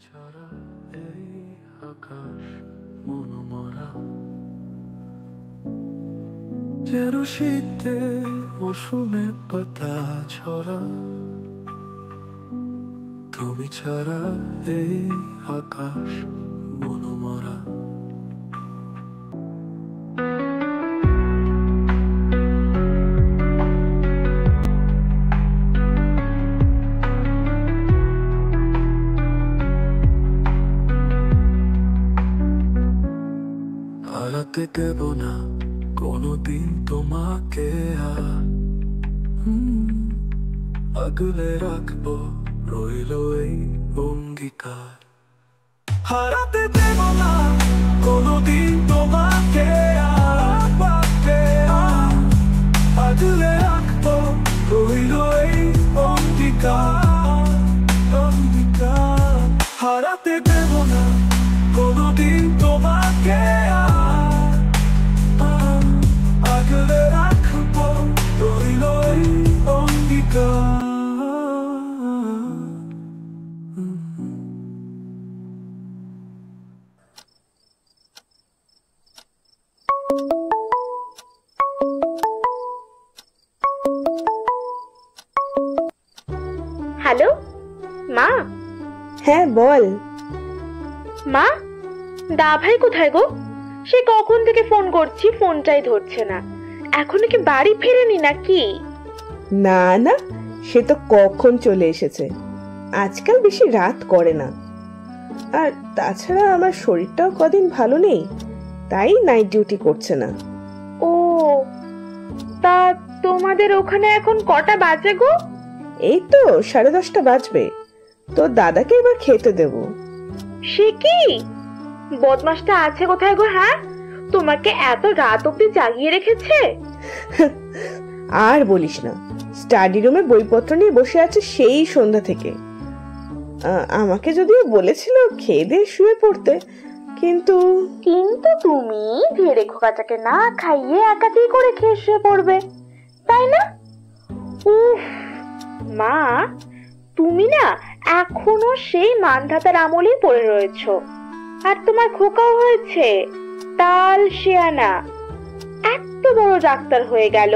ছাড়া এই আকাশ মনোমরা, যেন শীতে মৌসুমে পাতা ছড়া। তুমি ছাড়া এই আকাশ মনোমরা। হারাতে দেব না কোনোদিন তোমাকে, আগলে রাখবো রইল এই অঙ্গীকার। হারাতে দেব না কোনোদিন তোমাকে, আগলে রাখবো রইল এই অঙ্গীকার। হারাতে দেব না কোনোদিন তোমাকে, আগলে রাখবো রইল এই অঙ্গীকার। হ্যালো মা। হ্যাঁ বল। মা, দা ভাই কোথায় গো? সে কখন থেকে ফোন করছি, ফোনটাই ধরছে না। এখনো কি বাড়ি ফেরেনি নাকি? না না, সে তো কখন চলে এসেছে। আজকাল বেশি রাত করে না। আর তাছাড়া আমার শরীরটাও কদিন ভালো নেই, তাই নাইট ডিউটি করছে না। ও, তা তোমাদের ওখানে এখন কটা বাজে গো? এই তো 10:30 বাজবে। তোর দাদাকে এবার খেতে দেব। সে কি বদমাসটা আছে কোথায় গো? হ্যাঁ, তোমাকে এত রাত অব্দি জাগিয়ে রেখেছে? আর বলিস না, স্টাডি রুমে বইপত্র নিয়ে বসে আছে সেই সন্ধ্যা থেকে। আমাকে যদিও বলেছিল খেয়ে দিয়ে শুয়ে পড়তে, কিন্তু তুমি ধীরে খোকাটাকে না খাইয়ে একাকি করে খেয়ে শুয়ে পড়বে, তাই না? উফ মা, তুমি না এখনো সেই মানধাতার আমলেই পড়ে রয়েছো। আর তোমার খোকাও হয়েছে তাল শিয়ানা, এত বড় ডাক্তার হয়ে গেল,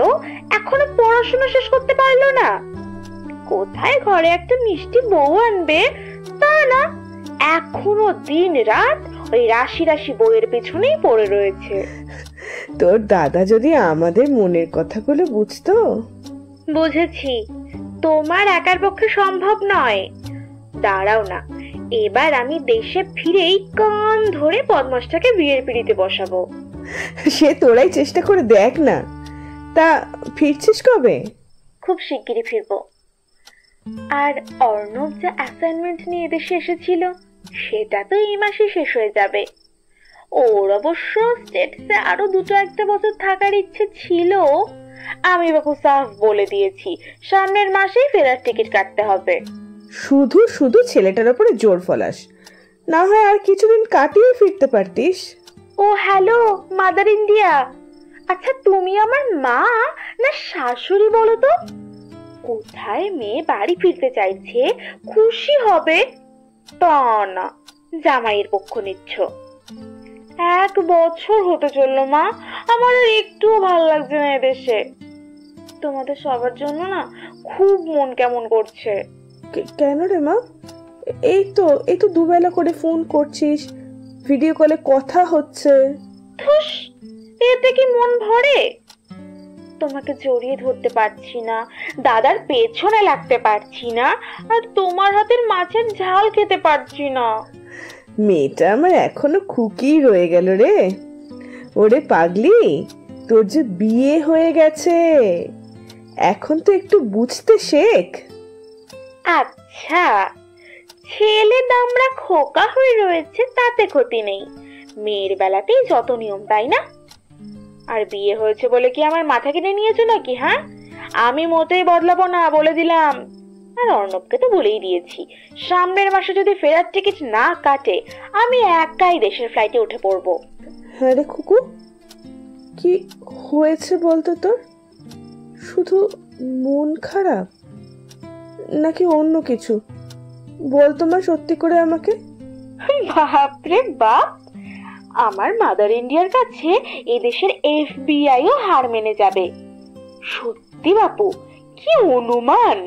এখনো পড়াশোনা শেষ করতে পারলো না। কোথায় ঘরে একটা মিষ্টি বউ আনবে, তা না, এখনো দিন রাত ওই রাশি রাশি বইয়ের পেছনেই পড়ে রয়েছে। তোর দাদা যদি আমাদের মনের কথাগুলো বুঝতো। বুঝেছি, তোমার একার পক্ষে সম্ভব নয়। দাঁড়াও না, এবার আমি দেশে ফিরেই কান ধরে বদমাসটাকে বিয়ের পিড়িতে বসাবো। সে তোরাই চেষ্টা করে দেখ না। তা ফিরছিস কবে? খুব শিগগিরই ফিরবো। আর অর্ণব যা অ্যাসাইনমেন্ট নিয়ে দেশে এসেছিল, সেটা তো এই মাসে শেষ হয়ে যাবে। ওর অবশ্য স্টেটসে আরো 2-1 বছর থাকার ইচ্ছে ছিল। আমি বাবু সাফ বলে দিয়েছি, সামনের মাসেই ফেরার টিকিট কাটতে হবে। শুধু শুধু ছেলেটার উপরে জোর ফলাস, না হয় আর কিছুদিন কাটিয়ে ফিরতে পারতিস। ও হ্যালো মাদার ইন্ডিয়া, আচ্ছা তুমি আমার মা না শাশুড়ি বলো তো? কোথায় মেয়ে বাড়ি ফিরতে চাইছে, খুশি হবে তা না জামাইয়ের পক্ষ নিচ্ছ। 1 বছর হতে চললো মা, আমার আর একটুও ভালো লাগছে না এদেশে। তোমাদের সবার জন্য না খুব মন কেমন করছে। কেন রে মা? এই তো দুবেলা করে ফোন করছিস, ভিডিও কলে কথা হচ্ছে। ধুস, এতে কি মন ভরে? তোমাকে জড়িয়ে ধরতে পারছি না, দাদার পেছনে লাগতে পারছি না, আর তোমার হাতের মাছের ঝাল খেতে পারছি না। মেয়েটা আমার এখনো খুকি রয়ে গেল রে। ওরে পাগলি, তোর যে বিয়ে হয়ে গেছে, এখন তো একটু বুঝতে শেখ। আচ্ছা, ছেলে দামড়া খোকা হয়ে রয়েছে তাতে ক্ষতি নেই, মেয়ের বেলাতেই যত নিয়ম, তাই না? আর বিয়ে হয়েছে বলে কি আমার মাথা কিনে নিয়েছো নাকি? হ্যাঁ, আমি মোটেই বদলাবো না, বলে দিলাম। আর অর্ণবকে তো বলেই দিয়েছি, সামনের মাসে যদি ফেরার টিকিট না কাটে, আমি একাই দেশের ফ্লাইটে উঠে পড়বো। হ্যাঁ রে খুকু, কি হয়েছে বলতো তোর? শুধু মন খারাপ নাকি অন্য কিছু? বল তো মা, সত্যি করে আমাকে। বাপরে বাপ, আমার মাদার ইন্ডিয়ার কাছে এদেশের এফবিআইও হার মেনে যাবে। সত্যি বাপু, কি অনুমান।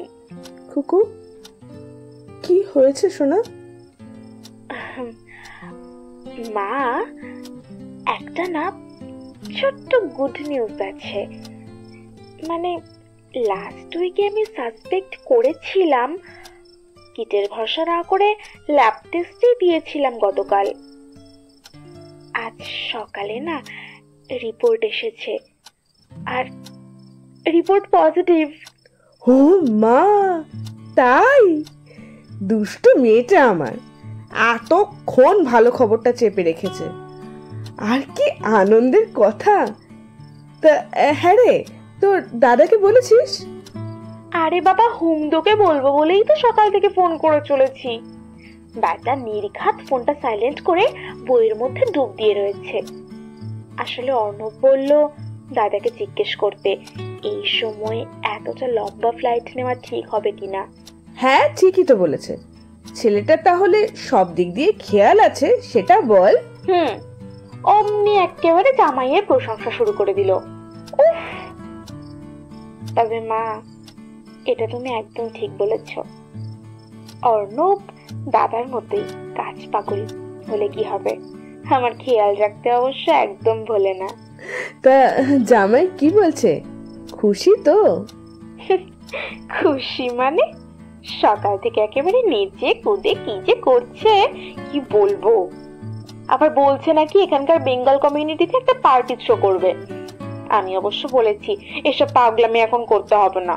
খুকু, কি হয়েছে সোনা? মা, একটা না ছোট্ট গুড নিউজ আছে। মানে লাস্ট উইকে আমি সাসপেক্ট করেছিলাম, কিটের ভরসা না করে ল্যাব টেস্টই দিয়েছিলাম গতকাল। আজ সকালে না রিপোর্ট এসেছে, আর রিপোর্ট পজিটিভ। ও মা, তাই? দুষ্ট মেয়েটা আমার এতক্ষণ ভালো খবরটা চেপে রেখেছে। আর কি আনন্দের কথা। তা হ্যাঁ রে, তোর দাদাকে বলেছিস? আরে বাবা, হুমদোকে বলবো বলেই তো সকাল থেকে ফোন করে চলেছি। ব্যাটা নির্ঘাত ফোনটা সাইলেন্ট করে বইয়ের মধ্যে ডুব দিয়ে রয়েছে। আসলে অর্ণব বলল দাদাকে জিজ্ঞেস করতে এই সময় এতটা লম্বা ফ্লাইট নেওয়া ঠিক হবে কিনা। হ্যাঁ, ঠিকই তো বলেছে। ছেলেটা তাহলে সব দিক দিয়ে খেয়াল আছে, সেটা বল। অমনি একেবারে জামাইয়ের প্রশংসা শুরু করে দিল। উফ! তবে মা, এটা তুমি একদম ঠিক বলেছ। অর্ণব দাদার মতোই কাজ পাগল হলে কি হবে, আমার খেয়াল রাখতে অবশ্য একদম ভোলে না। তা জামাই কি বলছে? খুশি তো? খুশি মানে সকাল থেকে একেবারে নেচে কুদে কি যে করছে কি বলবো। আবার বলছে নাকি এখানকার বেঙ্গল কমিউনিটিতে একটা পার্টি শো করবে। আমি অবশ্য বলেছি এসব পাগলামি এখন করতে হবে না,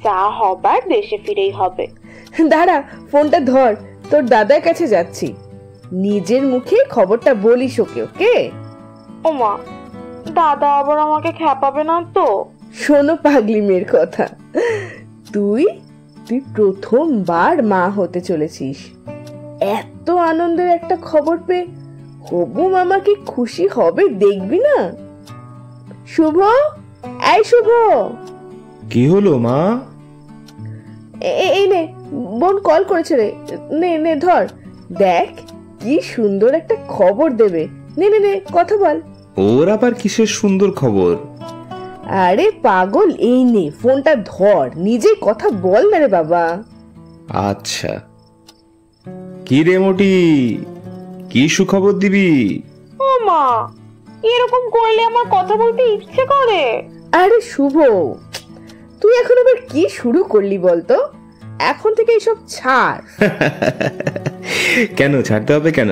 যা হবার দেশে ফিরেই হবে। দাঁড়া, ফোনটা ধর, তোর দাদার কাছে যাচ্ছি। নিজের মুখে খবরটা বলিস ওকে। ওকে? ওমা, দাদা আবার আমাকে খেপাবে না তো? শোনো পাগলি মেয়ের কথা, তুই প্রথমবার মা হতে চলেছিস। এত আনন্দের একটা খবর পেয়ে হবু মামা কি খুশি হবে দেখবি না। শুভ, এই শুভ। কি হলো মা? এই নে, বোন কল করেছে রে। নে নে ধর, দেখ কি সুন্দর একটা খবর দেবে। নে নে নে, কথা বল। ওর আবার কিসের সুন্দর খবর? আরে পাগল, এই নে ফোনটা ধর, নিজে কথা বল না রে বাবা। আচ্ছা, কি রে মোটি, কি সুখবর দিবি? ও মা, এরকম করলে আমার কথা বলতে ইচ্ছে করে। আরে শুভ, তুই এখন আবার কি শুরু করলি বলতো? এখন থেকে এসব ছাড়। কেন ছাড়তে হবে কেন?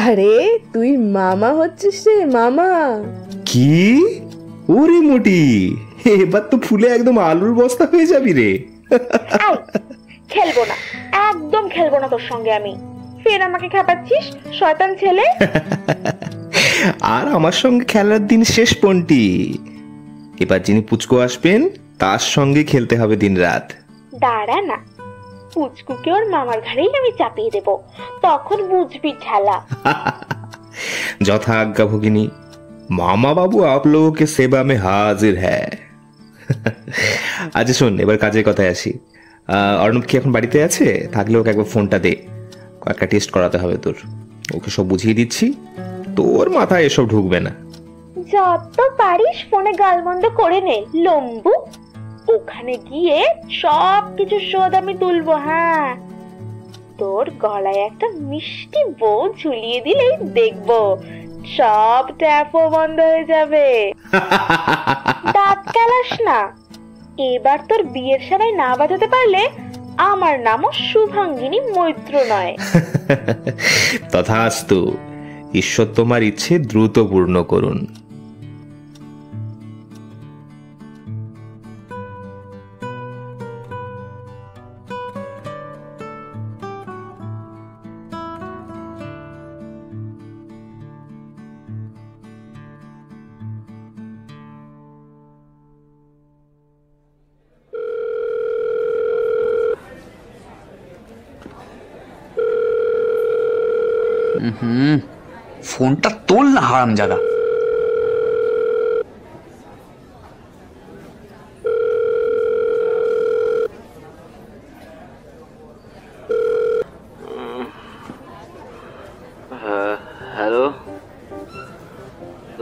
আরে তুই মামা হচ্ছিস রে, মামা। কি? ওরে মোটি, এবার তো ফুলে একদম আলুর বস্তা হয়ে যাবি রে। খেলবো না, একদম খেলবো না তোর সঙ্গে আমি। ফের আমাকে খেপাচ্ছিস শয়তান ছেলে। আর আমার সঙ্গে খেলার দিন শেষ পন্টি। এবার যিনি পুচকো আসবেন তার সঙ্গে খেলতে হবে দিন রাত। দাঁড়া না, পুচকুকে ওর মামার ঘাড়েই আমি চাপিয়ে দেব, তখন বুঝবি খেলা। যথা आज्ञा भगिनी, मामा बाबू आप लोगों के सेवा में हाजिर है। আচ্ছা শোন, এবার কাজের কথায় আসি। অর্ণব কি এখন বাড়িতে আছে? থাকলে ওকে একবার ফোনটা দে, কয়েকটা টেস্ট করাতে হবে তোর। ওকে সব বুঝিয়ে দিচ্ছি, তোর মাথায় এসব ঢুকবে না। যত পারিস ফোনে গালমন্দ করে নে লম্বু, ওখানে গিয়ে সব কিছু শোধ আমি তুলবো। হ্যাঁ, তোর গলায় একটা মিষ্টি বউ ঝুলিয়ে দিলেই দেখবো সব ট্যাপও বন্ধ হয়ে যাবে। দাঁত কালাস না, এবার তোর বিয়ের সারাই না বাজাতে পারলে আমার নামও শুভাঙ্গিনী মৈত্র নয়। তথাস্তু, ঈশ্বর তোমার ইচ্ছে দ্রুত পূর্ণ করুন। ফোনটা তোল না হারামজাদা।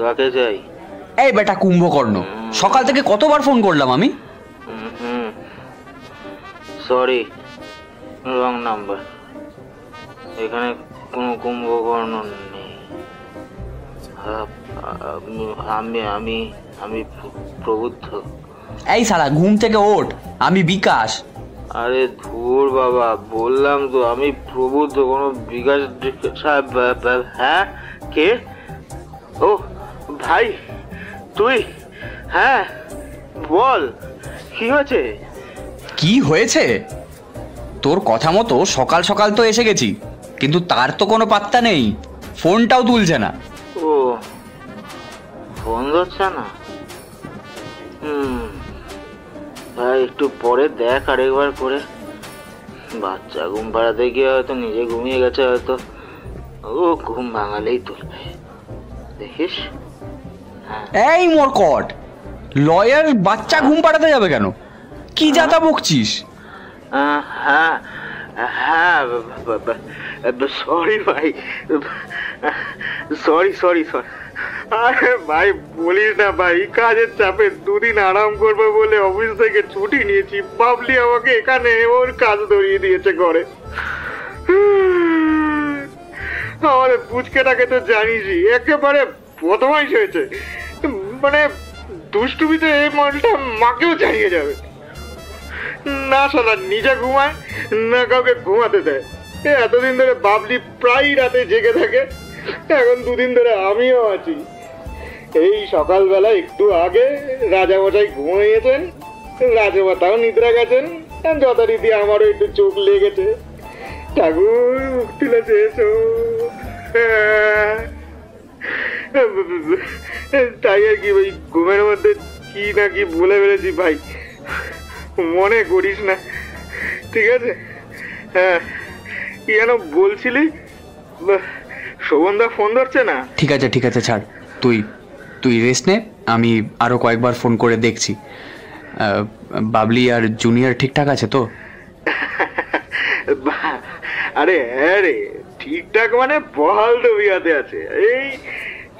কাকে চাই? এই বেটা কুম্ভকর্ণ, সকাল থেকে কতবার ফোন করলাম আমি। Sorry, wrong number. এখানে কোনো কুম্ভকর্ণ নেই। আমি আমি আমি প্রবুদ্ধ। এই শালা, ঘুম থেকে ওঠ, আমি বিকাশ। আরে ধুর বাবা, বললাম তো আমি প্রবুদ্ধ, কোনো বিকাশ সাহেব। হ্যাঁ, কে? ও ভাই, তুই? হ্যাঁ বল, কি হয়েছে? কি হয়েছে? তোর কথা মতো সকাল সকাল তো এসে গেছি, কিন্তু তার তো কোনো পাত্তা নেই, ফোনটাও তুলছে না। ও, ফোন ধরছে না? ভাই একটু পরে দেখ আরেকবার করে। বাচ্চা ঘুম পাড়াতে গিয়ে হয়তো নিজে ঘুমিয়ে গেছে, হয়তো ও ঘুম ভাঙালেই তুলবে, দেখিস। এই মোরকট, লয়ার বাচ্চা ঘুম পাড়াতে যাবে কেন? কি যাতা বকছিস? হ্যাঁ হ্যাঁ, সরি ভাই, সরি সরি সরি। আরে ভাই বলিস না ভাই, কাজের চাপে দুদিন আরাম করবো বলে অফিস থেকে ছুটি নিয়েছি। বাবলি আমাকে এখানে ওর কাজ ধরিয়ে দিয়েছে ঘরে। আমাদের পুচকেটাকে তো জানিসই, একেবারে বদমাইশ হয়েছে। মানে দুষ্টুমিতে এই মালটা মাকেও জানিয়ে যাবে। না শালা নিজে ঘুমায়, না কাউকে ঘুমাতে দেয়। এতদিন ধরে বাবলি প্রায় রাতে জেগে থাকে, এখন দুদিন ধরে আমিও আছি। এই সকালবেলা একটু আগে রাজামশাই ঘুমিয়েছেন, রাজমাতাও নিদ্রা গেছেন, যথারীতি আমারও একটু চোখ লেগেছে। ঠাকুর মুখ তুলেছে, এসো। তাই আর কি, ওই ঘুমের মধ্যে কি না কি বলে ফেলেছি ভাই, মনে করিস না, ঠিক আছে? হ্যাঁ, কি যেন বলছিলি? শোভনদা ফোন ধরছে না। ঠিক আছে ঠিক আছে, ছাড়, তুই রেস্ট নে, আমি আরো কয়েকবার ফোন করে দেখছি। বাবলি আর জুনিয়র ঠিকঠাক আছে তো? আরে হ্যাঁ রে, ঠিকঠাক মানে বহাল তবিয়াতে আছে। এই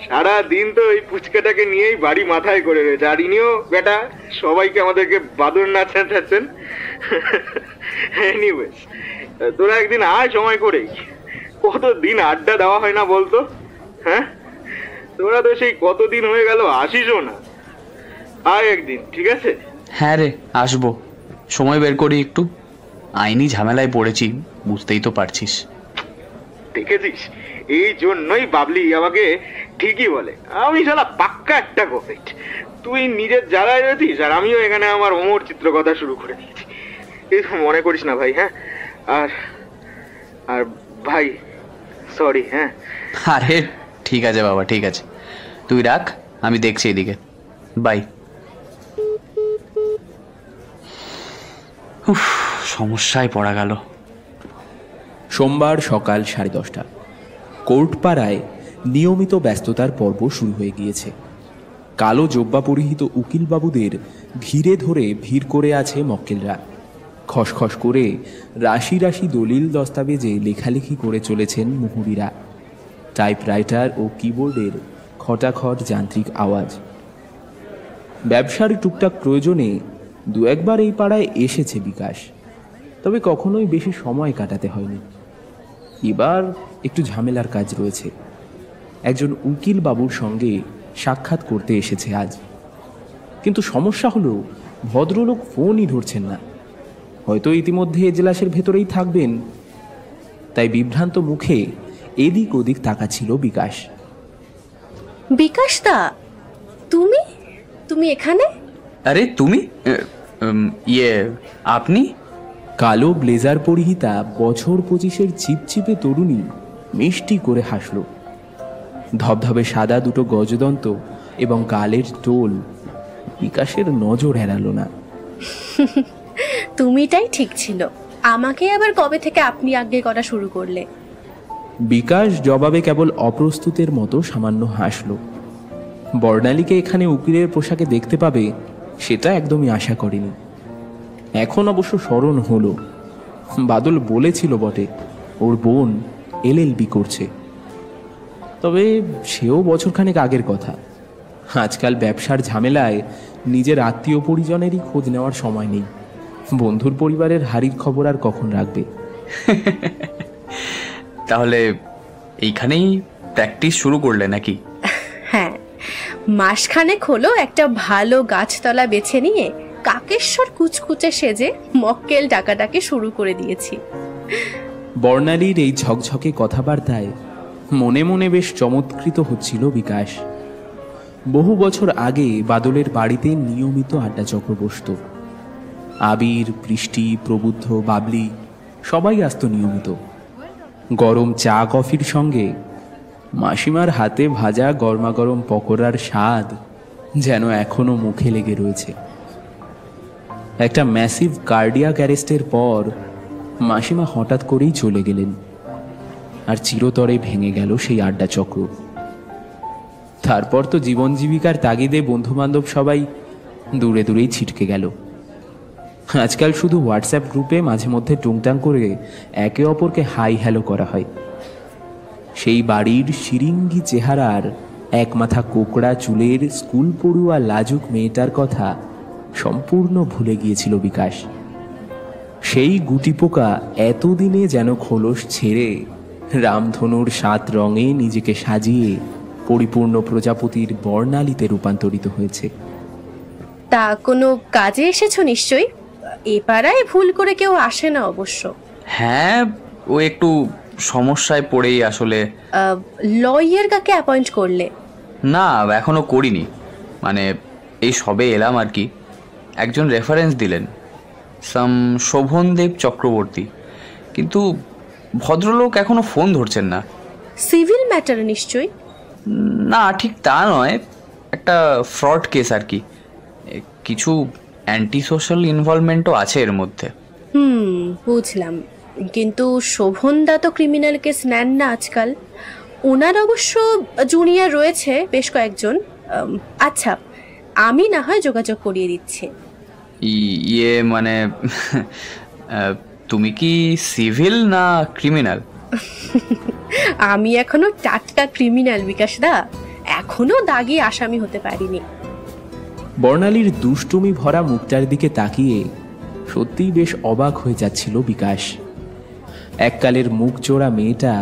সারা দিন তো এই পুচকাটাকে নিয়েই বাড়ি মাথায় করে রয়েছে, আর ইনিও বেটা সবাইকে আমাদেরকে বাদর নাচাচ্ছেন। এনিওয়েজ, তোরা একদিন আয় সময় করে, কতদিন আড্ডা দেওয়া হয় না বলতো? হ্যাঁ, তোরা তো সেই কতদিন হয়ে গেল আসিসও না। আয় একদিন, ঠিক আছে? হ্যাঁ রে, আসবো, সময় বের করি একটু। আইনি ঝামেলায় পড়েছি, বুঝতেই তো পারছিস। দেখেছিস, এই জন্যই বাবলি আমাকে ঠিকই বলে আমি শালা পাক্কা একটা গোফেট। তুই নিজের জ্বালায় রয়েছিস, আর আমিও এখানে আমার অমর চিত্র কথা শুরু করে দিয়েছি। এই মনে করিস না ভাই। হ্যাঁ, আর আর ভাই সরি। হ্যাঁ, আরে ঠিক আছে বাবা, ঠিক আছে, তুই রাখ, আমি দেখছি এদিকে। বাই। সমস্যায় পড়া গেল। সোমবার সকাল 10:30। কোর্টপাড়ায় নিয়মিত ব্যস্ততার পর্ব শুরু হয়ে গিয়েছে। কালো জব্বা পরিহিত উকিলবাবুদের ঘিরে ধরে ভিড় করে আছে মক্কেলরা। খসখস করে রাশি রাশি দলিল দস্তাবেজে লেখালেখি করে চলেছেন মুহুরিরা। টাইপরাইটার ও কিবোর্ডের খটাখট যান্ত্রিক আওয়াজ। ব্যবসার টুকটাক প্রয়োজনে দু একবার এই পাড়ায় এসেছে বিকাশ, তবে কখনোই বেশি সময় কাটাতে হয়নি। এবার একটু ঝামেলার কাজ রয়েছে। একজন উকিল বাবুর সঙ্গে সাক্ষাৎ করতে এসেছে আজ, কিন্তু সমস্যা হলো ভদ্রলোক ফোনই ধরছেন না। হয়তো ইতিমধ্যে এজলাসের ভেতরেই থাকবেন, তাই বিভ্রান্ত মুখে এদিক ওদিক তাকাচ্ছিল বিকাশ। বিকাশ দা, তুমি তুমি এখানে? আরে তুমি, আপনি? কালো ব্লেজার পরিহিতা বছর 25-এর চিপচিপে তরুণী মিষ্টি করে হাসল। ধবধবে সাদা দুটো গজদন্ত এবং গালের টোল বিকাশের নজর এড়ালো না। তুমিটাই ঠিক ছিল, আমাকে আবার কবে থেকে আপনি আগে করা শুরু করলে? বিকাশ জবাবে কেবল অপ্রস্তুতের মতো সামান্য হাসল। বর্ণালীকে এখানে উকিলের পোশাকে দেখতে পাবে সেটা একদমই আশা করেনি। এখন অবশ্য স্মরণ হলো, বাদল বলেছিল বটে ওর বোন LLB করছে, তবে সেও বছরখানেক আগের কথা। আজকাল ব্যবসার ঝামেলায় নিজের আত্মীয় পরিজনেরই খোঁজ নেওয়ার সময় নেই। বন্ধুর পরিবারের হাড়ির খবর আর কখন রাখবে? তাহলে এইখানেই প্র্যাকটিস শুরু করলে নাকি? হ্যাঁ, মাসখানেক হলো একটা ভালো গাছতলা বেছে নিয়ে কাকেশ্বর কুচকুচে সেজে মক্কেল ডাকাডাকি শুরু করে দিয়েছি। বর্ণালীর এই ঝকঝকে কথাবার্তায় মনে মনে বেশ চমৎকৃত হচ্ছিল বিকাশ। বহু বছর আগে বাদলের বাড়িতে নিয়মিত আড্ডা চক্র বসত। আবির, বৃষ্টি, প্রবুদ্ধ, বাবলি সবাই আসতো নিয়মিত। গরম চা কফির সঙ্গে মাসিমার হাতে ভাজা গরমাগরম পকোড়ার স্বাদ যেন এখনো মুখে লেগে রয়েছে। একটা ম্যাসিভ কার্ডিয়াক অ্যারেস্টের পর মাসিমা হঠাৎ করেই চলে গেলেন, আর চিরতরে ভেঙে গেল সেই আড্ডা চক্র। তারপর তো জীবন জীবিকার তাগিদে বন্ধুবান্ধব সবাই দূরে দূরেই ছিটকে গেল। আজকাল শুধু হোয়াটসঅ্যাপ গ্রুপে মাঝে মধ্যে টুংটাং করে একে অপরকে হাই হ্যালো করা হয়। সেই বাড়ির শিরিঙ্গি চেহারার এক মাথা কোকড়া চুলের স্কুল পড়ুয়া লাজুক মেয়েটার কথা সম্পূর্ণ ভুলে গিয়েছিল বিকাশ। সেই গুটিপোকা এতদিনে যেন খোলস ছেড়ে রামধনুর 7 রঙে নিজেকে সাজিয়ে পরিপূর্ণ প্রজাপতির বর্ণালীতে রূপান্তরিত হয়েছে। তা কোনো কাজে এসেছো নিশ্চয়ই? এ পাড়ায় ভুল করে কেউ আসে না অবশ্য। হ্যাঁ, ও একটু সমস্যায় পড়েই আসলে। লয়ার কাকে অ্যাপয়েন্ট করলে? না, এখনো করিনি, মানে এই সবে এলাম আর কি। একজন রেফারেন্স দিলেন, শোভনদেব চক্রবর্তী, কিন্তু ভদ্রলোক এখনো ফোন ধরছেন না। সিভিল ম্যাটার নিশ্চয়ই? না, ঠিক তা নয়, একটা ফ্রড কেস আর কি। কিছু অ্যান্টি সোশ্যাল ইনভলভমেন্টও আছে এর মধ্যে। বুঝলাম, কিন্তু শোভনদা তো ক্রিমিনাল কেস নেন না আজকাল। ওনার অবশ্য জুনিয়র রয়েছে বেশ কয়েকজন। আচ্ছা, আমি না হয় যোগাযোগ করিয়ে দিচ্ছি। ইয়ে মানে তুমি কি সিভিল না ক্রিমিনাল? আমি এখনো টাটকা ক্রিমিনাল বিকাশ দা, এখনো দাগি আসামি হতে পারিনি। বর্ণালীর দুষ্টুমি ভরা মুখটার দিকে তাকিয়ে সত্যিই বেশ অবাক হয়ে যাচ্ছিল বিকাশ। এককালের মুখ চোরা মেয়েটা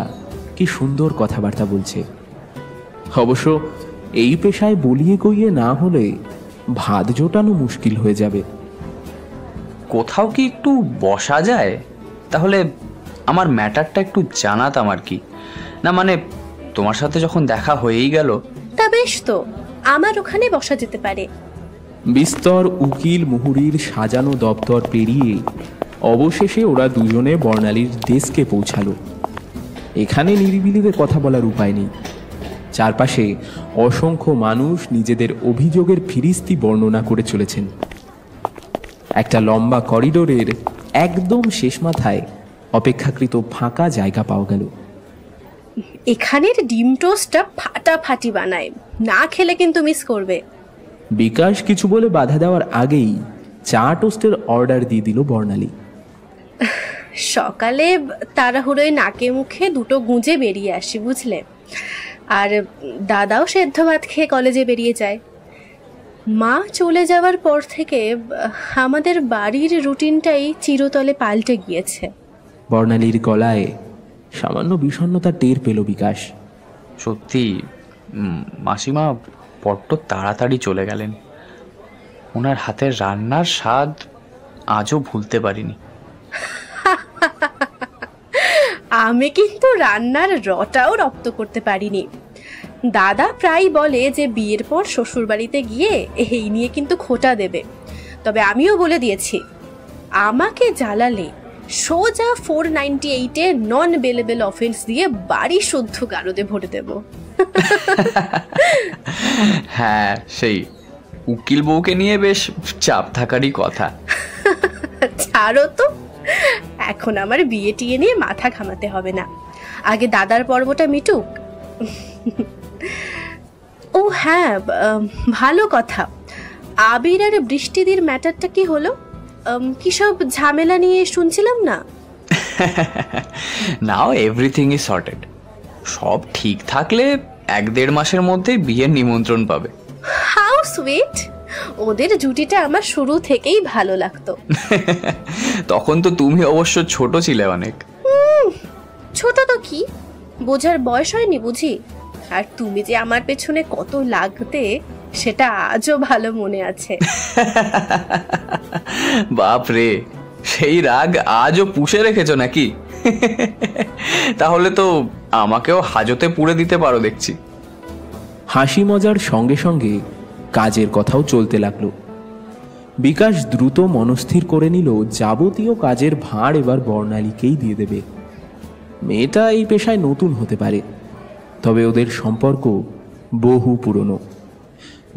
কি সুন্দর কথাবার্তা বলছে। অবশ্য এই পেশায় বলিয়ে কইয়ে না হলে ভাত জোটানো মুশকিল হয়ে যাবে। কোথাও কি একটু বসা যায়? তাহলে আমার ম্যাটারটা একটু জানাতাম আর কি। না মানে তোমার সাথে যখন দেখা হয়েই গেল। তা বেশ, তো আমার ওখানে বসা যেতে পারে। বিস্তর উকিল মুহুরির সাজানো দপ্তর পেরিয়ে অবশেষে ওরা দুজনে বর্ণালীর ডেস্কে পৌঁছালো। এখানে নিরিবিলিতে কথা বলার উপায় নেই। চারপাশে অসংখ্য মানুষ নিজেদের অভিযোগের ফিরিস্তি বর্ণনা করে চলেছেন। একটা লম্বা করিডোরের একদম শেষ মাথায় অপেক্ষাকৃত ফাঁকা জায়গা পাওয়া গেল। এখানের ডিম টোস্টটা ফাটাফাটি বানায়, না খেলে কিন্তু মিস করবে। বিকাশ কিছু বলে বাধা দেওয়ার আগেই চা টোস্টের অর্ডার দিয়ে দিল বর্ণালী। সকালে তাড়াহুড়োয় নাকে মুখে দুটো গুঁজে বেরিয়ে আসি বুঝলে, আর দাদাও সেদ্ধ ভাত খেয়ে কলেজে বেরিয়ে যায়। মা চলে যাওয়ার পর থেকে আমাদের বাড়ির রুটিনটাই চিরতলে পাল্টে গিয়েছে। বর্ণালীর গলায় সামান্য বিষণ্ণতা টের পেল বিকাশ। সত্যি মাসিমা বড্ড তাড়াতাড়ি চলে গেলেন। ওনার হাতের রান্নার স্বাদ আজও ভুলতে পারিনি। আমি কিন্তু রান্নার রটাও রপ্ত করতে পারিনি। দাদা প্রায় বলে যে বিয়ের পর শ্বশুর বাড়িতে গিয়ে এই নিয়ে কিন্তু খোঁটা দেবে। তবে আমিও বলে দিয়েছি, আমাকে জ্বালালে সোজা 498-এ নন বেলেবল অফেন্স দিয়ে বাড়ি শুদ্ধ গারদে ভরে দেব। হ্যাঁ, সেই উকিল বউকে নিয়ে বেশ চাপ থাকারই কথা। ছাড়ো তো, এখন আমার বিয়ে টিয়ে নিয়ে মাথা ঘামাতে হবে না। আগে দাদার পর্বটা মিটুক। ও হ্যাঁ, ভালো কথা, আবির আর বৃষ্টিদির ম্যাটারটা কি হলো? কি সব ঝামেলা নিয়ে শুনছিলাম না? নাও এভরিথিং ইজ সর্টেড। সব ঠিক থাকলে 1-1.5 মাসের মধ্যে বিয়ের নিমন্ত্রণ পাবে। How sweet! ওদের জুটিটা আমার শুরু থেকেই ভালো লাগতো। তখন তো তুমি অবশ্য ছোট ছিলে অনেক। ছোট তো কি, বোঝার বয়স হয়নি বুঝি? আর তুমি যে আমার পেছনে কত লাগতে সেটা আজও ভালো মনে আছে। বাপ রে, সেই রাগ আজও পুষে রেখেছো নাকি? তাহলে তো আমাকেও হাজতে পুড়ে দিতে পারো দেখছি। হাসি মজার সঙ্গে সঙ্গে কাজের কথাও চলতে লাগলো। বিকাশ দ্রুত মনস্থির করে নিল যাবতীয় কাজের ভার এবার বর্ণালীকেই দিয়ে দেবে। মেয়েটা এই পেশায় নতুন হতে পারে, তবে ওদের সম্পর্ক বহু পুরনো।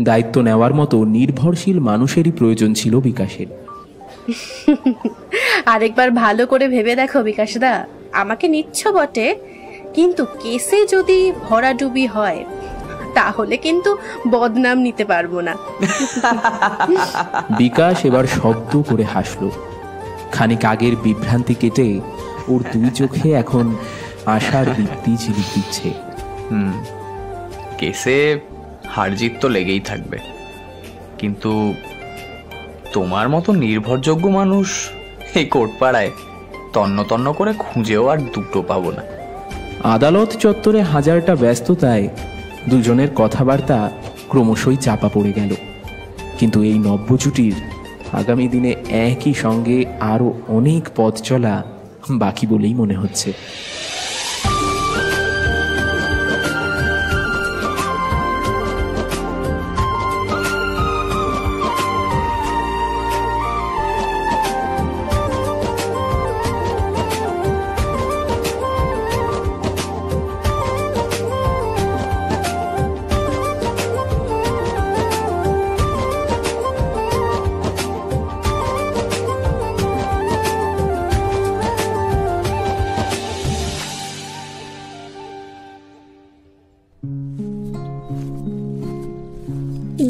দায়িত্ব নেওয়ার মতো নির্ভরশীল মানুষেরই প্রয়োজন ছিল বিকাশের। আরেকবার ভালো করে ভেবে দেখো বিকাশদা, আমাকে নিচ্ছ বটে, কিন্তু কেসে যদি ভরাডুবি হয় তাহলে কিন্তু বদনাম নিতে পারবো না। বিকাশ এবার শব্দ করে হাসল। খানিক আগের বিভ্রান্তি কেটে ওর দুই চোখে এখন আশার দীপ্তি ঝিলিক দিচ্ছে। কেসে হার জিত তো লেগেই থাকবে, কিন্তু তোমার মতো নির্ভরযোগ্য মানুষ এই কোর্টপাড়ায় তন্ন তন্ন করে খুঁজেও আর দুটো পাবো না। আদালত চত্বরে হাজারটা ব্যস্ততায় দুজনের কথাবার্তা ক্রমশই চাপা পড়ে গেল, কিন্তু এই নব্যজুটির আগামী দিনে একই সঙ্গে আরও অনেক পথ চলা বাকি বলেই মনে হচ্ছে।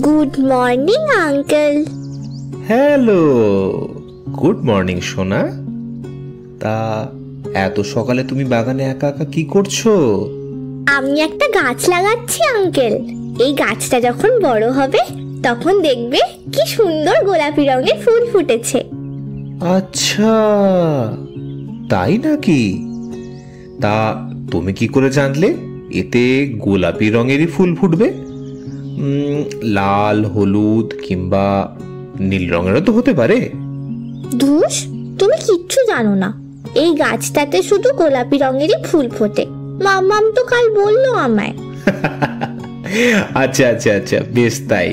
Good morning uncle. Hello, good morning সোনা। তা এত সকালে তুমি বাগানে একা একা কি করছো? আমি একটা গাছ লাগাচ্ছি আঙ্কেল। এই গাছটা যখন বড় হবে তখন দেখবে কি সুন্দর গোলাপি রঙের ফুল ফুটেছে। আচ্ছা, তাই নাকি? তা তুমি কি করে জানলে এতে গোলাপি রঙেরই ফুল ফুটবে? লাল, হলুদ কিংবা নীল রঙেরও তো হতে পারে। ধুস, তুমি কিচ্ছু জানো না। এই গাছটাতে শুধু গোলাপি রঙেরই ফুল ফোটে। মাম্মাম তো কাল বললো আমায়। আচ্ছা আচ্ছা আচ্ছা, বেশ তাই।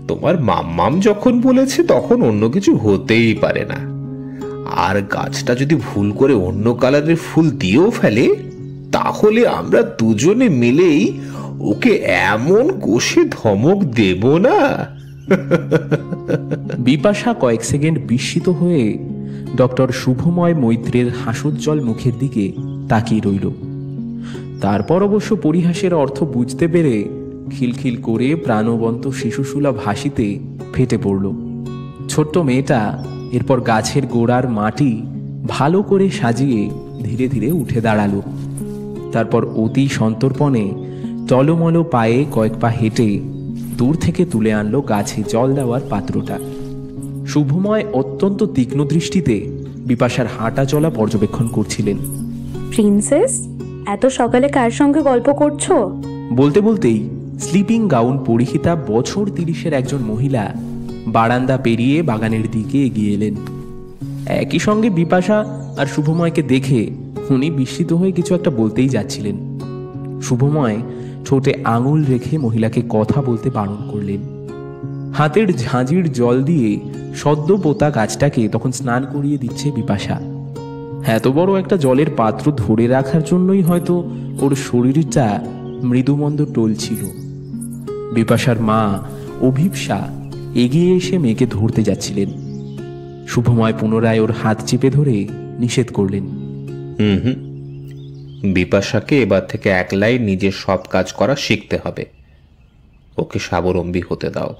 তোমার মাম্মাম যখন বলেছে তখন অন্য কিছু হতেই পারে না। আর গাছটা যদি ভুল করে অন্য কালারের ফুল দিয়েও ফেলে, তাহলে আমরা দুজনে মিলেই ওকে এমন কষে ধমক দেব না। বিপাশা কয়েক সেকেন্ড বিস্মিত হয়ে ডক্টর শুভময় মৈত্রের হাসোজ্জ্বল মুখের দিকে তাকিয়ে রইল। তারপর অবশ্য পরিহাসের অর্থ বুঝতে পেরে খিলখিল করে প্রাণবন্ত শিশুসুলভ হাসিতে ফেটে পড়ল। ছোট্ট মেয়েটা এরপর গাছের গোড়ার মাটি ভালো করে সাজিয়ে ধীরে ধীরে উঠে দাঁড়ালো। তারপর অতি সন্তর্পণে টলমল পায়ে কয়েক পা হেঁটে দূর থেকে তুলে আনলো গাছে জল দেওয়ার পাত্রটা। শুভময় অত্যন্ত তীক্ষ্ণ দৃষ্টিতে বিপাশার হাঁটা চলা পর্যবেক্ষণ করছিলেন। প্রিন্সেস, এত সকালে কার সঙ্গে গল্প করছো? বলতে বলতেই স্লিপিং গাউন পরিহিতা বছর 30-এর একজন মহিলা বারান্দা পেরিয়ে বাগানের দিকে এগিয়ে এলেন। একই সঙ্গে বিপাশা আর শুভময়কে দেখে উনি বিস্মিত হয়ে কিছু একটা বলতেই যাচ্ছিলেন। শুভময় ঠোঁটে আঙুল রেখে মহিলাকে কথা বলতে বারণ করলেন। হাতের ঝাঁঝির জল দিয়ে সদ্য পোতা গাছটাকে তখন স্নান করিয়ে দিচ্ছে বিপাশা। এত বড় একটা জলের পাত্র ধরে রাখার জন্যই হয়তো ওর শরীরটা মৃদুমন্দ টলছিল। বিপাশার মা অভিপ্সা এগিয়ে এসে মেয়েকে ধরতে যাচ্ছিলেন। শুভময় পুনরায় ওর হাত চেপে ধরে নিষেধ করলেন। বিপাশাকে এবার থেকে একলাই নিজের সব কাজ করা শিখতে হবে। ওকে স্বাবলম্বী হতে দাও।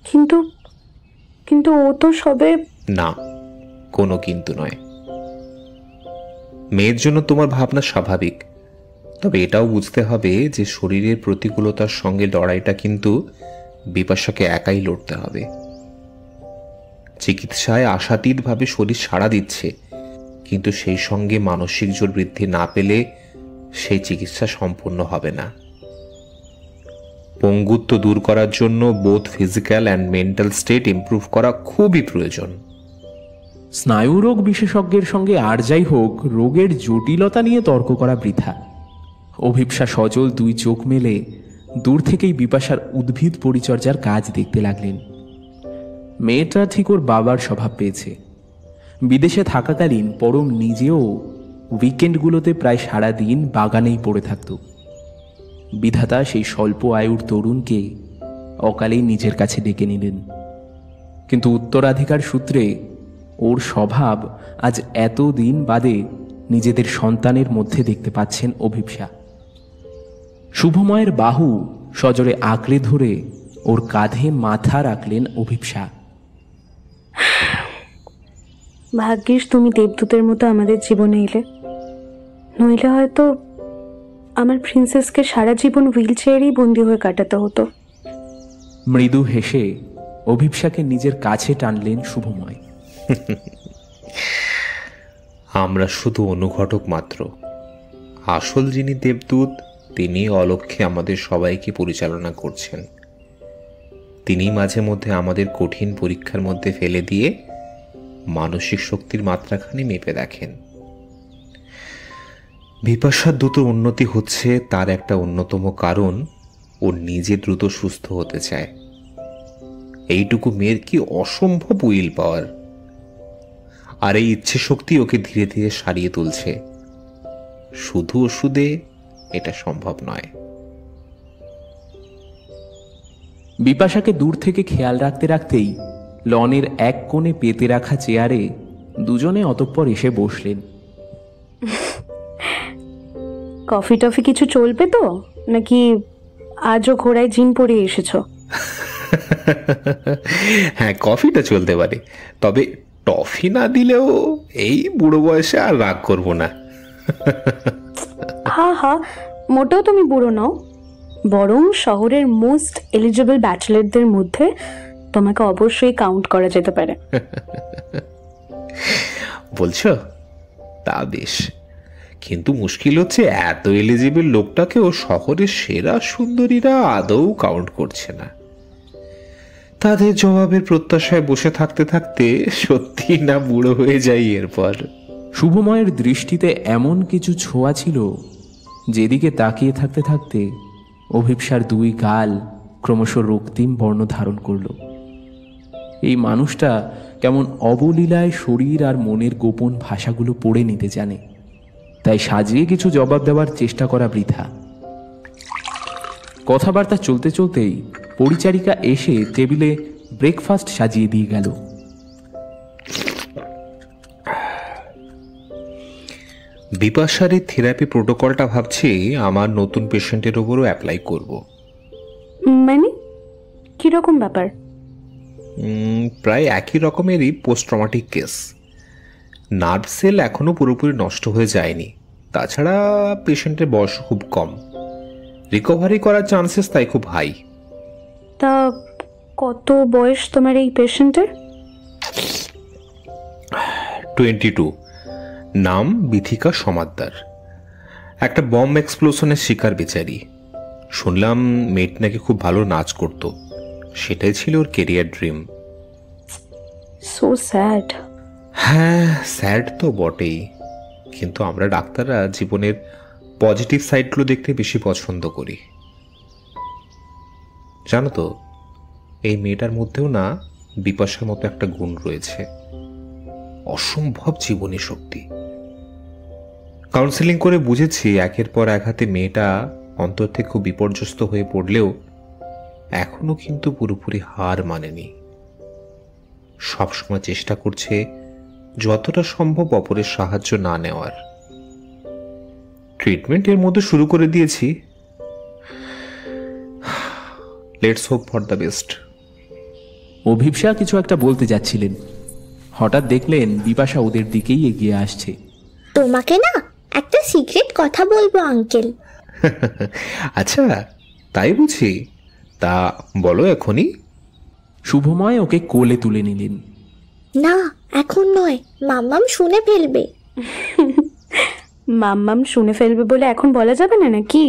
কিন্তু কিন্তু ও তো সবে... না, কোনো কিন্তু নয়। মেয়ের জন্য তোমার ভাবনা স্বাভাবিক, তবে এটাও বুঝতে হবে যে শরীরের প্রতিকূলতার সঙ্গে লড়াইটা কিন্তু বিপাশাকে একাই লড়তে হবে। চিকিৎসায় আশাতীতভাবে শরীর সাড়া দিচ্ছে, কিন্তু সেই সঙ্গে মানসিক জোর বৃদ্ধি না পেলে সেই চিকিৎসা সম্পূর্ণ হবে না। পঙ্গুত্ব দূর করার জন্য both physical and mental state improve করা খুবই প্রয়োজন। স্নায়ুরোগ বিশেষজ্ঞের সঙ্গে আর যাই হোক, রোগের জটিলতা নিয়ে তর্ক করা বৃথা। অভিপ্সা সজল দুই চোখ মেলে দূর থেকেই বিপাশার উদ্ভিদ পরিচর্যার কাজ দেখতে লাগলেন। মেয়েটা ঠিক ওর বাবার স্বভাব পেয়েছে। বিদেশে থাকাকালীন পরম নিজেও উইকেন্ডগুলোতে প্রায় সারা দিন বাগানেই পড়ে থাকত। বিধাতা সেই স্বল্প আয়ুর তরুণকে অকালেই নিজের কাছে ডেকে নিলেন, কিন্তু উত্তরাধিকার সূত্রে ওর স্বভাব আজ এতদিন বাদে নিজেদের সন্তানের মধ্যে দেখতে পাচ্ছেন অভিপ্সা। শুভময়ের বাহু সজোরে আঁকড়ে ধরে ওর কাঁধে মাথা রাখলেন অভিপ্সা। ভাগ্যিস তুমি দেবদূতের মতো আমাদের জীবনে এলে, নইলে হয়তো আমার প্রিন্সেসকে সারা জীবন হুইল চেয়ারেই বন্দি হয়ে কাটাতে হতো। মৃদু হেসে অভিপ্সাকে নিজের কাছে টানলেন শুভময়। আমরা শুধু অনুঘটক মাত্র। আসল যিনি দেবদূত, তিনি অলক্ষ্যে আমাদের সবাইকে পরিচালনা করছেন। তিনি মাঝে মধ্যে আমাদের কঠিন পরীক্ষার মধ্যে ফেলে দিয়ে মানসিক শক্তির মাত্রাখানি মেপে দেখেন। বিপাশার দ্রুত উন্নতি হচ্ছে তার একটা অন্যতম কারণ ও নিজে দ্রুত সুস্থ হতে চায়। এইটুকু মেয়ের কি অসম্ভব উইল পাওয়ার, আর এই ইচ্ছে শক্তি ওকে ধীরে ধীরে সারিয়ে তুলছে। শুধু ওষুধে এটা সম্ভব নয়। বিপাশাকে দূর থেকে খেয়াল রাখতে রাখতেই লনের এক কোণে পেতে রাখা চেয়ারে দুজনে অতঃপর এসে বসলেন। কফি টফি কিছু চলবে তো, নাকি আজও ঘোড়ায় জিন পরে এসেছো? হ্যাঁ, কফিটা চলতে পারে, তবে টফি না দিলেও এই বুড়ো বয়সে আর রাগ করব না। হা হা, মোটেও তুমি বুড়ো নও, বরং শহরের মোস্ট এলিজিবল ব্যাচেলারদের মধ্যে তোমাকে অবশ্যই কাউন্ট করা যেতে পারে। বলছো? তা বেশ, কিন্তু মুশকিল হচ্ছে এত এলিজিবল লোকটাকেও শহরের সেরা সুন্দরীরা আদৌ কাউন্ট করছে না। তাদের জবাবের প্রত্যাশায় বসে থাকতে থাকতে সত্যি না বুড়ো হয়ে যাই এরপর। শুভময়ের দৃষ্টিতে এমন কিছু ছোঁয়া ছিল, যেদিকে তাকিয়ে থাকতে থাকতে অভিপ্সার দুই গাল ক্রমশ রক্তিম বর্ণ ধারণ করল। এই মানুষটা কেমন অবলীলায় শরীর আর মনের গোপন ভাষাগুলো পড়ে নিতে জানে, তাই সাজিয়ে কিছু জবাব দেওয়ার চেষ্টা করা বৃথা। কথাবার্তা চলতে চলতেই পরিচারিকা এসে টেবিলে ব্রেকফাস্ট সাজিয়ে দিয়ে গেল। বিপাশার এই থেরাপি প্রোটোকলটা ভাবছি আমার নতুন পেশেন্টের উপরও অ্যাপ্লাই করব। মানে কিরকম ব্যাপার? প্রায় একই রকমেরই post traumatic case. Nerve cell এখনো পুরোপুরি নষ্ট হয়ে যায়নি, তাছাড়া পেশেন্টের বয়স খুব কম, রিকভারি করার চান্সেস তাই খুব হাই। তা কত বয়স তোমার এই পেশেন্টের? 22, নাম বিথিকা সমাদ্দার। একটা বম্ব এক্সপ্লোশনের শিকার বেচারি। শুনলাম মেয়েটি নাকি খুব ভালো নাচ করত, সেটাই ছিল ওর কেরিয়ার ড্রিম। So sad. হ্যাঁ, স্যাড তো বটেই, কিন্তু আমরা ডাক্তাররা জীবনের পজিটিভ সাইডগুলো দেখতে বেশি পছন্দ করি। জানো তো, এই মেয়েটার মধ্যেও না বিপাশার মতো একটা গুণ রয়েছে, অসম্ভব জীবনী শক্তি। কাউন্সেলিং করে বুঝেছি একের পর এক হাতে মেয়েটা অন্তর থেকে খুব বিপর্যস্ত হয়ে পড়লেও এখনো কিন্তু পুরোপুরি হার মানেনি। সবসময় চেষ্টা করছে যতটা সম্ভব অপরের সাহায্য না নেওয়ার। ট্রিটমেন্ট এর মধ্যে শুরু করে দিয়েছি। Let's hope for the best. Abhipsa কিছু একটা বলতে যাচ্ছিলেন, হঠাৎ দেখলেন বিপাশা ওদের দিকেই এগিয়ে আসছে। তোমাকে না একটা সিক্রেট কথা বলবো আঙ্কেল। আচ্ছা, তাই বুঝি? তা বলো এখনই। শুভময় ওকে কোলে তুলে নিলেন। না, এখন নয়, মাম্মাম শুনে ফেলবে। মাম্মাম শুনে ফেলবে বলে এখন বলা যাবে না নাকি?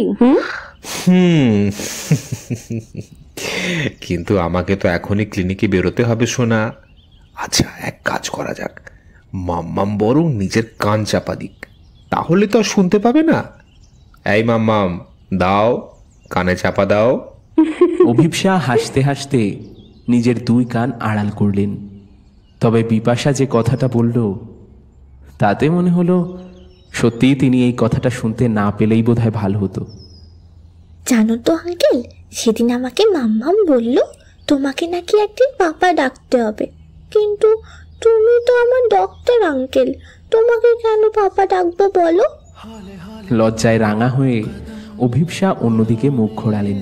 কিন্তু আমাকে তো এখনই ক্লিনিকে বেরোতে হবে সোনা। আচ্ছা, এক কাজ করা যাক, মাম্মাম বরং নিজের কান চাপা দিক, তাহলে তো আর শুনতে পাবে না। এই মাম্মাম, দাও, কানে চাপা দাও। অভিপ্সা হাসতে হাসতে নিজের 2 কান আড়াল করলেন। তবে বিপাশা যে কথাটা বলল, তাতে মনে হলো সত্যিই তিনি এই কথাটা শুনতে না পেলেই বোধহয় ভালো হতো। জানো তো আঙ্কেল, সেদিন আমাকে মাম্মাম বলল তোমাকে নাকি একদিন পাপা ডাকতে হবে, কিন্তু তুমি তো আমার ডক্টর আঙ্কেল, তোমাকে কেন পাপা ডাকবো বলো? লজ্জায় রাঙা হয়ে অভিপ্সা অন্যদিকে মুখ ঘোরালেন।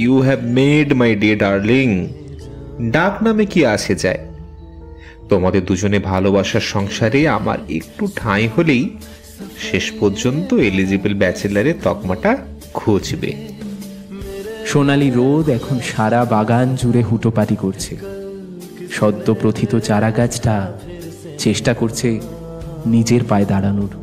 You have made my day darling. ডাক নামে কি আসে যায়? তোমাদের দুজনে ভালোবাসার সংসারে আমার একটু ঠাঁই হলেই শেষ পর্যন্ত এলিজিবল ব্যাচেলারের তকমাটা ঘুচবে। সোনালি রোদ এখন সারা বাগান জুড়ে হুটোপাটি করছে। সদ্য প্রথিত চারা গাছটা চেষ্টা করছে নিজের পায়ে দাঁড়ানোর।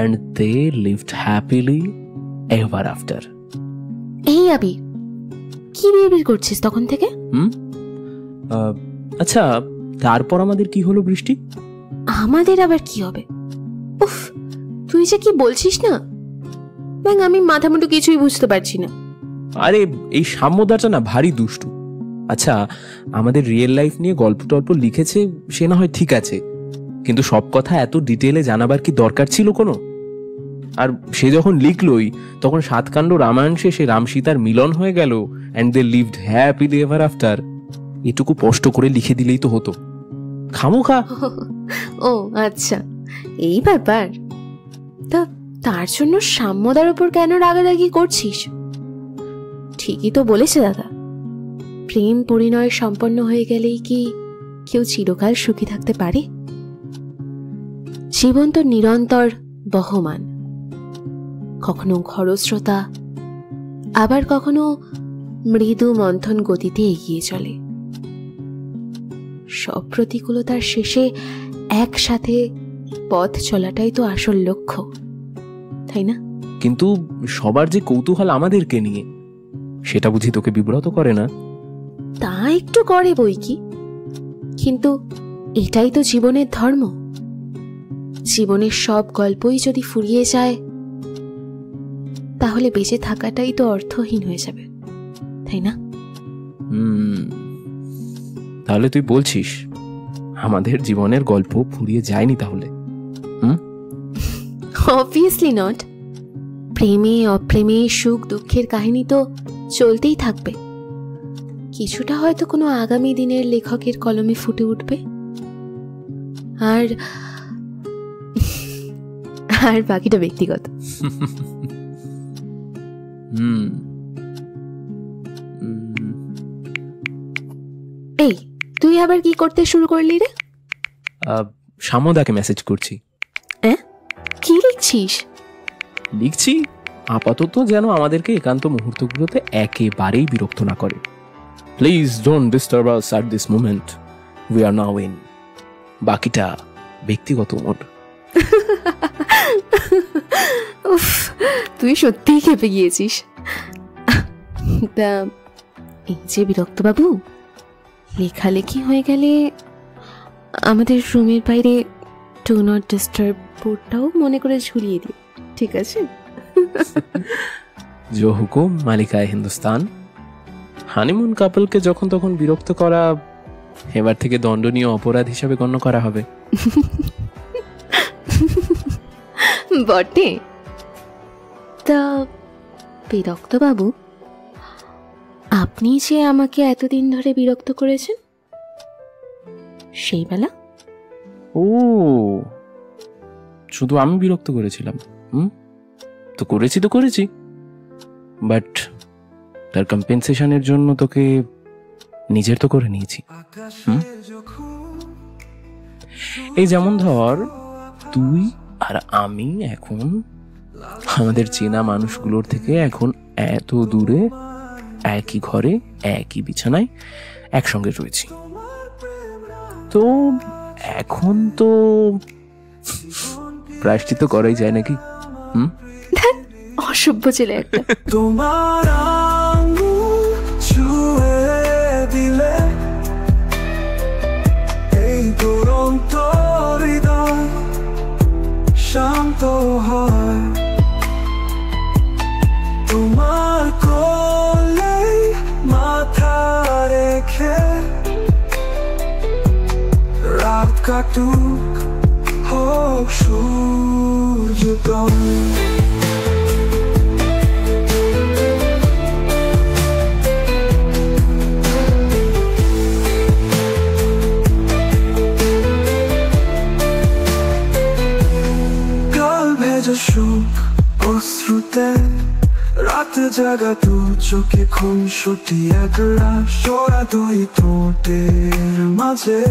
And they lived happily ever after. এই আবি, কি বিড়বিড় করছিস তখন থেকে? আচ্ছা, তারপর আমাদের কি হলো বৃষ্টি? আমাদের আবার কি হবে? উফ, তুই যে কি বলছিস না, ব্যাং আমি মাথা মুঠো কিছুই বুঝতে পারছি না। আরে এই সাম্যদাটা না ভারী দুষ্টু। আচ্ছা, আমাদের রিয়েল লাইফ নিয়ে গল্প টল্প লিখেছে, সে না হয় ঠিক আছে, কিন্তু সব কথা এত ডিটেলে জানাবার কি দরকার ছিল কোনো? আর সে যখন লিখলই তখন 7 কাণ্ড রামায়ণ শেষে রাম সীতার মিলন হয়ে গেল, and they lived happily ever after. এটুকু স্পষ্ট করে লিখে দিলেই তো হতো, খামোখা। ও আচ্ছা, এই ব্যাপার। তা তার জন্য সাম্যদার উপর কেন রাগারাগি করছিস? ঠিকই তো বলেছে দাদা, প্রেম পরিণয় সম্পন্ন হয়ে গেলেই কি কেউ চিরকাল সুখী থাকতে পারে? জীবন তো নিরন্তর বহমান, কখনো খরস্রোতা, আবার কখনো মৃদু মন্থন গতিতে এগিয়ে চলে। সব প্রতিকূলতার শেষে একসাথে পথ চলাটাই তো আসল লক্ষ্য, তাই না? কিন্তু সবার যে কৌতূহল আমাদেরকে নিয়ে, সেটা বুঝি তোকে বিব্রত করে না? তা একটু করে বই কি, কিন্তু এটাই তো জীবনের ধর্ম। জীবনের সব গল্পই যদি ফুরিয়ে যায়, তাহলে বেঁচে থাকাটাই তো অর্থহীন হয়ে যাবে, তাই না? তাহলে তুই বলছিস আমাদের জীবনের গল্প ফুরিয়ে যায়নি তাহলে? Obviously not. প্রেমে অপ্রেমে সুখ দুঃখের কাহিনী তো চলতেই থাকবে। কিছুটা হয়তো কোনো আগামী দিনের লেখকের কলমে ফুটে উঠবে, আর আর বাকিটা ব্যক্তিগত। এই, তুই আবার কি করতে শুরু করলি রে? সাম্যদাকে মেসেজ করছি। কি লিখছিস? লিখছি আপাতত যেন আমাদেরকে একান্ত মুহূর্তগুলোতে একেবারেই বিরক্ত না করে। Please don't disturb us at this moment, we are now in. বাকিটা ব্যক্তিগত মোড। উফ, তুই সত্যিই খেপে গিয়েছিস। তা এই যে বিরক্ত বাবু, লেখালেখি হয়ে গেলে আমাদের রুমের বাইরে ডু নট ডিস্টার্ব বোর্ডটাও মনে করে ঝুলিয়ে দিই, ঠিক আছে? জো হুকুম মালিকায়ে হিন্দুস্তান। হানিমুন কাপলকে যখন তখন বিরক্ত করা এবার থেকে দণ্ডনীয় অপরাধ হিসাবে গণ্য করা হবে। বটে। তা বিরক্ত বাবু, আপনি যে আমাকে এতদিন ধরে বিরক্ত করেছেন সেই বেলা? ও, শুধু আমি বিরক্ত করেছিলাম? তো করেছি, বাট তার কম্পেনসেশনের জন্য তোকে নিজের তো করে নিয়েছি। এই যেমন ধর, তুই আর আমি এখন আমাদের চেনা মানুষগুলোর থেকে এখন এত দূরে, একই ঘরে একই বিছানায় একসঙ্গে রয়েছি। তো এখন তো প্রায়শ্চিত্ত করাই যায় নাকি? অসভ্য ছেলে একটা। তোমার আঙ্গুল ছুঁয়ে দিলে এই দুরন্ত হৃদয় শান্ত হয়, তোমার কোলে মাথা রেখে রাত কাটুক হোক সূর্যোদয়। সুখ অশ্রুতে রাতে জাগা দু চোখে খুনসুটি একরাশ, জোড়া দুই ঠোঁটের মাঝে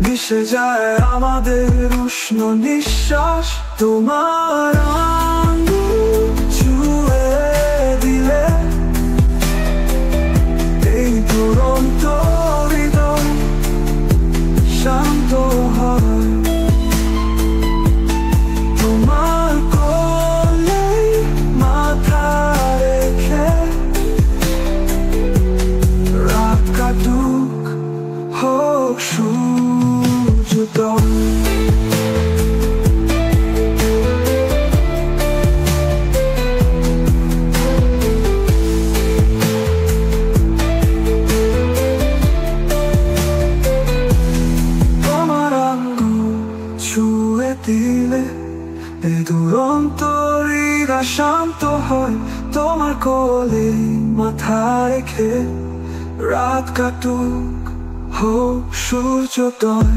মিশে যায় আমাদের উষ্ণ নিঃশ্বাস। তোমার আঙ্গুল ছুঁয়ে দিলে এই দুরন্ত হৃদয় শান্ত হয়, তোমার কোলে মাথা রেখে রাত কাটুক হোক সূর্যোদয়। তোমার আঙ্গুল ছুঁয়ে দিলে এই দুরন্ত হৃদয় শান্ত হয়, তোমার কোলে মাথা রেখে রাত কাটুক হোক সূর্যোদয়।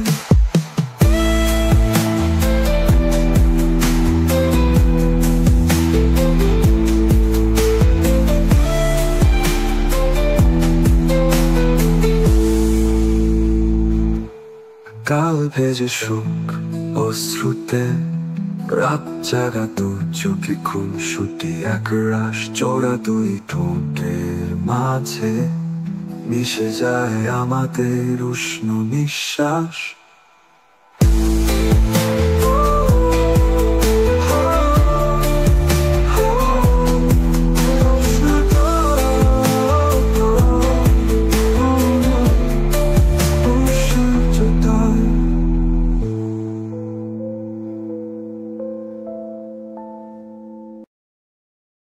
কাল ভেজে সুখ অশ্রুতে রাত জাগা দু চোখে খুনসুটি একরাশ, জোড়া দুই ঠোঁটের মাঝে মিশে যায় আমাদের উষ্ণ নিঃশ্বাস।